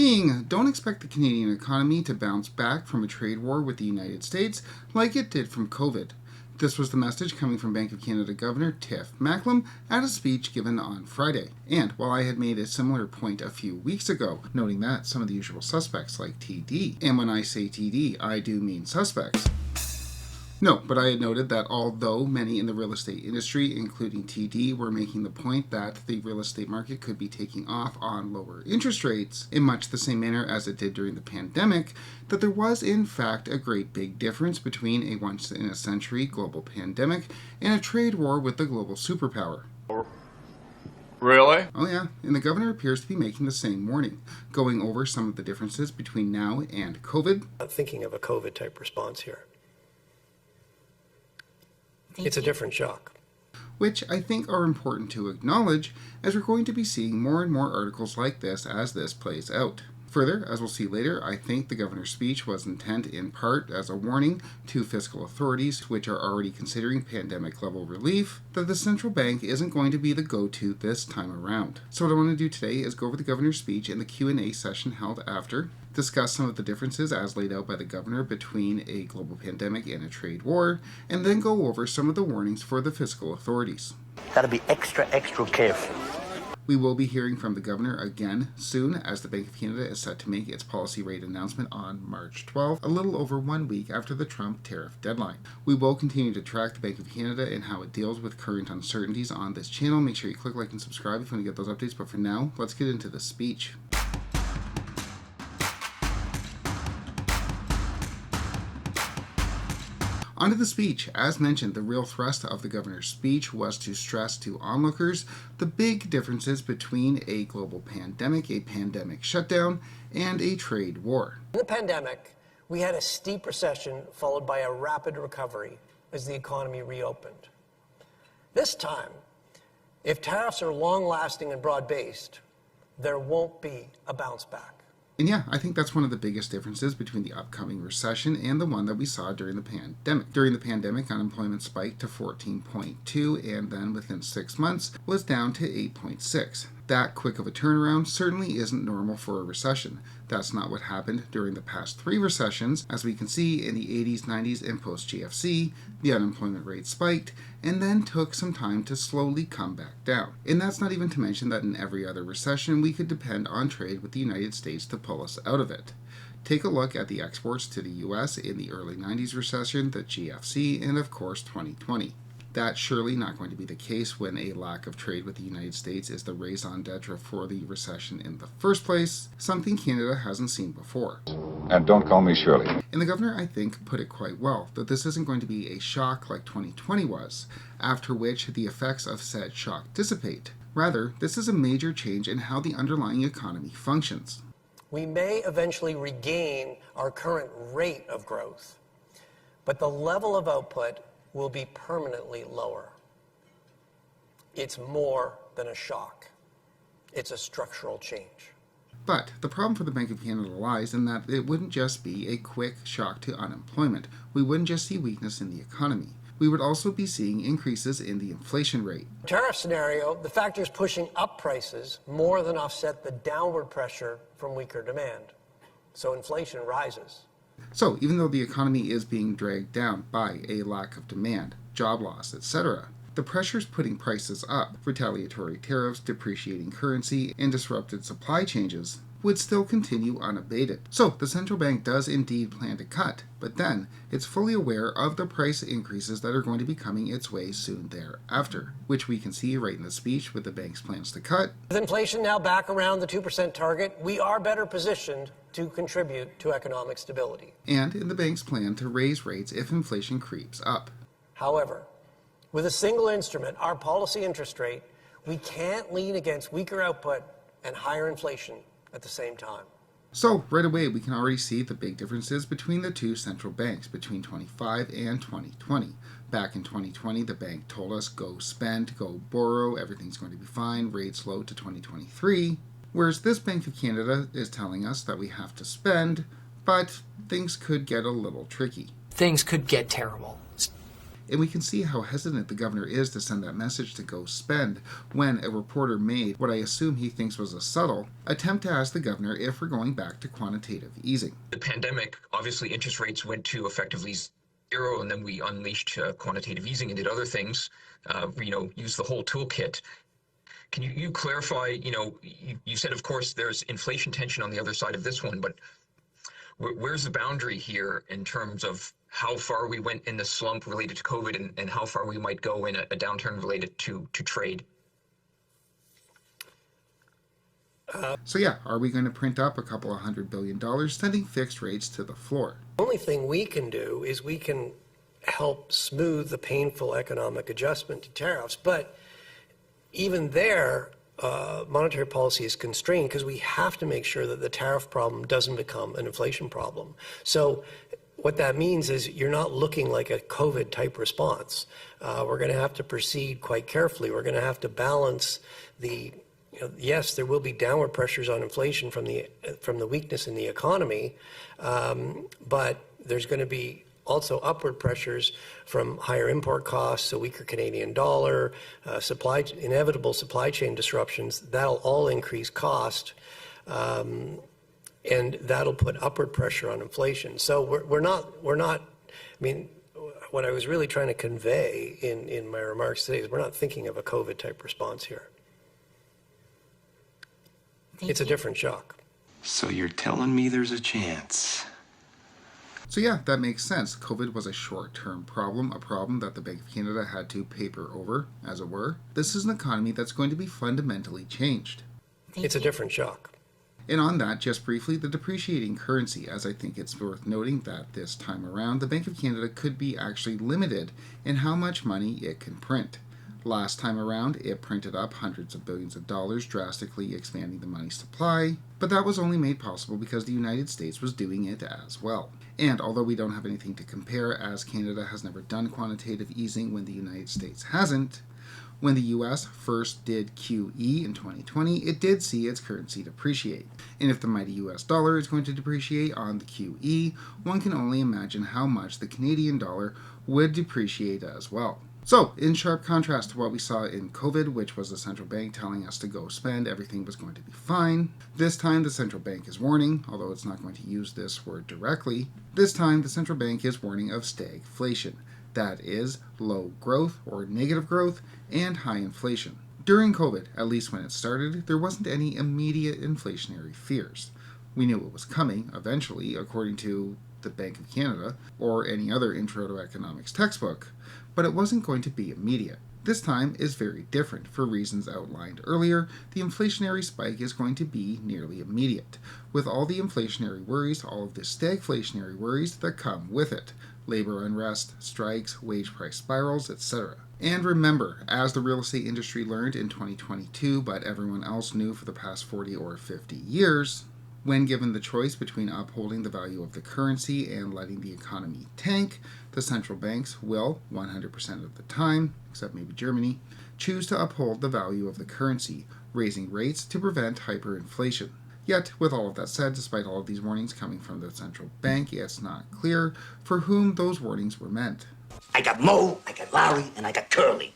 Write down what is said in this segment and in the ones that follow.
Speaking, don't expect the Canadian economy to bounce back from a trade war with the United States like it did from COVID. This was the message coming from Bank of Canada Governor Tiff Macklem at a speech given on Friday. And while I had made a similar point a few weeks ago, noting that some of the usual suspects like TD, and when I say TD, I do mean suspects. No, but I had noted that although many in the real estate industry, including TD, were making the point that the real estate market could be taking off on lower interest rates, in much the same manner as it did during the pandemic, that there was in fact a great big difference between a once-in-a-century global pandemic and a trade war with the global superpower. Really? Oh yeah, and the governor appears to be making the same warning, going over some of the differences between now and COVID. I'm thinking of a COVID-type response here. It's a different shock. Which I think are important to acknowledge, as we're going to be seeing more and more articles like this as this plays out. Further, as we'll see later, I think the governor's speech was intended in part as a warning to fiscal authorities, which are already considering pandemic-level relief, that the central bank isn't going to be the go-to this time around. So what I want to do today is go over the governor's speech and the Q&A session held after, discuss some of the differences as laid out by the governor between a global pandemic and a trade war, and then go over some of the warnings for the fiscal authorities. Gotta be extra careful. We will be hearing from the governor again soon, as the Bank of Canada is set to make its policy rate announcement on March 12th, a little over 1 week after the Trump tariff deadline. We will continue to track the Bank of Canada and how it deals with current uncertainties on this channel. Make sure you click like and subscribe if you want to get those updates, but for now, let's get into the speech. Onto the speech. As mentioned, the real thrust of the governor's speech was to stress to onlookers the big differences between a global pandemic, a pandemic shutdown, and a trade war. In the pandemic, we had a steep recession followed by a rapid recovery as the economy reopened. This time, if tariffs are long-lasting and broad-based, there won't be a bounce back. And yeah, I think that's one of the biggest differences between the upcoming recession and the one that we saw during the pandemic. During the pandemic, unemployment spiked to 14.2 and then within 6 months was down to 8.6. That quick of a turnaround certainly isn't normal for a recession. That's not what happened during the past 3 recessions. As we can see in the 80s, 90s, and post-GFC, the unemployment rate spiked and then took some time to slowly come back down. And that's not even to mention that in every other recession, we could depend on trade with the United States to pull us out of it. Take a look at the exports to the US in the early 90s recession, the GFC, and of course 2020. That's surely not going to be the case when a lack of trade with the United States is the raison d'etre for the recession in the first place, something Canada hasn't seen before. And don't call me Shirley. And the governor, I think, put it quite well, that this isn't going to be a shock like 2020 was, after which the effects of said shock dissipate. Rather, this is a major change in how the underlying economy functions. We may eventually regain our current rate of growth, but the level of output will be permanently lower. It's more than a shock. It's a structural change. But the problem for the Bank of Canada lies in that it wouldn't just be a quick shock to unemployment. We wouldn't just see weakness in the economy. We would also be seeing increases in the inflation rate. Tariff scenario, the factors pushing up prices more than offset the downward pressure from weaker demand. So inflation rises. So, even though the economy is being dragged down by a lack of demand, job loss, etc., the pressures putting prices up, retaliatory tariffs, depreciating currency, and disrupted supply changes would still continue unabated. So, the central bank does indeed plan to cut, but then it's fully aware of the price increases that are going to be coming its way soon thereafter, which we can see right in the speech with the bank's plans to cut. With inflation now back around the 2% target, we are better positioned to contribute to economic stability. And in the bank's plan to raise rates if inflation creeps up. However, with a single instrument, our policy interest rate, we can't lean against weaker output and higher inflation at the same time. So, right away, we can already see the big differences between the two central banks between 2025 and 2020. Back in 2020, the bank told us, go spend, go borrow, everything's going to be fine, rates low to 2023. Whereas this Bank of Canada is telling us that we have to spend, but things could get a little tricky. Things could get terrible. And we can see how hesitant the governor is to send that message to go spend when a reporter made what I assume he thinks was a subtle attempt to ask the governor if we're going back to quantitative easing. The pandemic, obviously interest rates went to effectively zero, and then we unleashed quantitative easing and did other things, used the whole toolkit. Can you clarify, you said, of course, there's inflation tension on the other side of this one, but where's the boundary here in terms of how far we went in the slump related to COVID and how far we might go in a downturn related to trade? So yeah, are we going to print up a couple of $100 billion, sending fixed rates to the floor? The only thing we can do is we can help smooth the painful economic adjustment to tariffs. But even there, monetary policy is constrained because we have to make sure that the tariff problem doesn't become an inflation problem. So what that means is you're not looking like a COVID type response. We're going to have to proceed quite carefully. We're going to have to balance yes, there will be downward pressures on inflation from the weakness in the economy, but there's going to be also upward pressures from higher import costs, a weaker Canadian dollar, inevitable supply chain disruptions. That'll all increase cost, and that'll put upward pressure on inflation. So we're not. I mean, what I was really trying to convey in my remarks today is we're not thinking of a COVID type response here. It's a different shock. So you're telling me there's a chance? So yeah, that makes sense. COVID was a short-term problem, a problem that the Bank of Canada had to paper over, as it were. This is an economy that's going to be fundamentally changed. It's a different shock. And on that, just briefly, the depreciating currency, as I think it's worth noting that this time around, the Bank of Canada could be actually limited in how much money it can print. Last time around, it printed up hundreds of billions of dollars, drastically expanding the money supply, but that was only made possible because the United States was doing it as well. And although we don't have anything to compare, as Canada has never done quantitative easing when the United States hasn't, when the US first did QE in 2020, it did see its currency depreciate. And if the mighty US dollar is going to depreciate on the QE, one can only imagine how much the Canadian dollar would depreciate as well. So, in sharp contrast to what we saw in COVID, which was the central bank telling us to go spend, everything was going to be fine, this time the central bank is warning, although it's not going to use this word directly, this time the central bank is warning of stagflation. That is, low growth or negative growth and high inflation. During COVID, at least when it started, there wasn't any immediate inflationary fears. We knew it was coming, eventually, according to the Bank of Canada or any other intro to economics textbook, but it wasn't going to be immediate. This time is very different. For reasons outlined earlier, the inflationary spike is going to be nearly immediate, with all the inflationary worries, all of the stagflationary worries that come with it. Labor unrest, strikes, wage price spirals, etc. And remember, as the real estate industry learned in 2022, but everyone else knew for the past 40 or 50 years, when given the choice between upholding the value of the currency and letting the economy tank, the central banks will, 100% of the time, except maybe Germany, choose to uphold the value of the currency, raising rates to prevent hyperinflation. Yet, with all of that said, despite all of these warnings coming from the central bank, it's not clear for whom those warnings were meant. I got Mo, I got Larry, and I got Curly.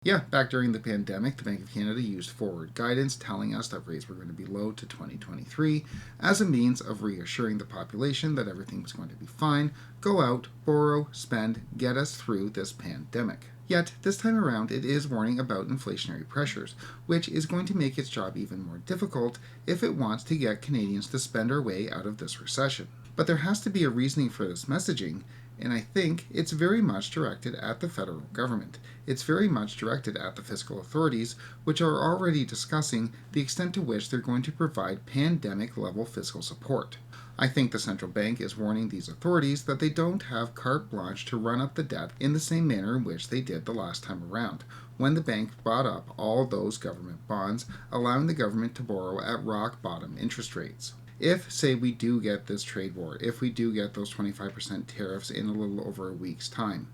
Yeah, back during the pandemic, the Bank of Canada used forward guidance telling us that rates were going to be low to 2023 as a means of reassuring the population that everything was going to be fine, go out, borrow, spend, get us through this pandemic. Yet, this time around, it is warning about inflationary pressures, which is going to make its job even more difficult if it wants to get Canadians to spend our way out of this recession. But there has to be a reasoning for this messaging, and I think it's very much directed at the federal government. It's very much directed at the fiscal authorities, which are already discussing the extent to which they're going to provide pandemic-level fiscal support. I think the central bank is warning these authorities that they don't have carte blanche to run up the debt in the same manner in which they did the last time around, when the bank bought up all those government bonds, allowing the government to borrow at rock-bottom interest rates. If, say, we do get this trade war, if we do get those 25% tariffs in a little over a week's time,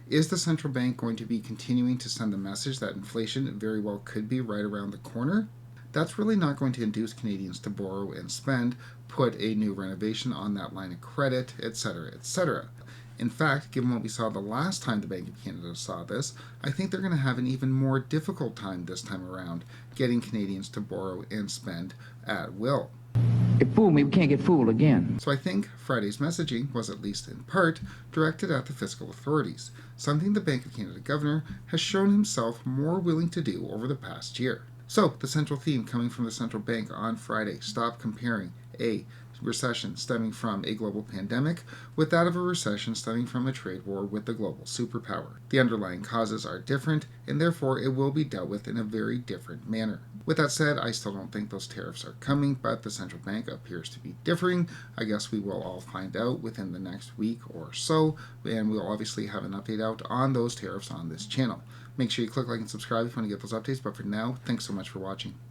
is the central bank going to be continuing to send the message that inflation very well could be right around the corner? That's really not going to induce Canadians to borrow and spend, put a new renovation on that line of credit, etc., etc. In fact, given what we saw the last time the Bank of Canada saw this, I think they're going to have an even more difficult time this time around getting Canadians to borrow and spend at will. It fooled me, we can't get fooled again. So I think Friday's messaging was, at least in part, directed at the fiscal authorities, something the Bank of Canada governor has shown himself more willing to do over the past year. So, the central theme coming from the central bank on Friday: stop comparing a recession stemming from a global pandemic with that of a recession stemming from a trade war with the global superpower. The underlying causes are different, and therefore it will be dealt with in a very different manner. With that said, I still don't think those tariffs are coming, but the central bank appears to be differing. I guess we will all find out within the next week or so, and we'll obviously have an update out on those tariffs on this channel. Make sure you click like and subscribe if you want to get those updates, but for now, thanks so much for watching.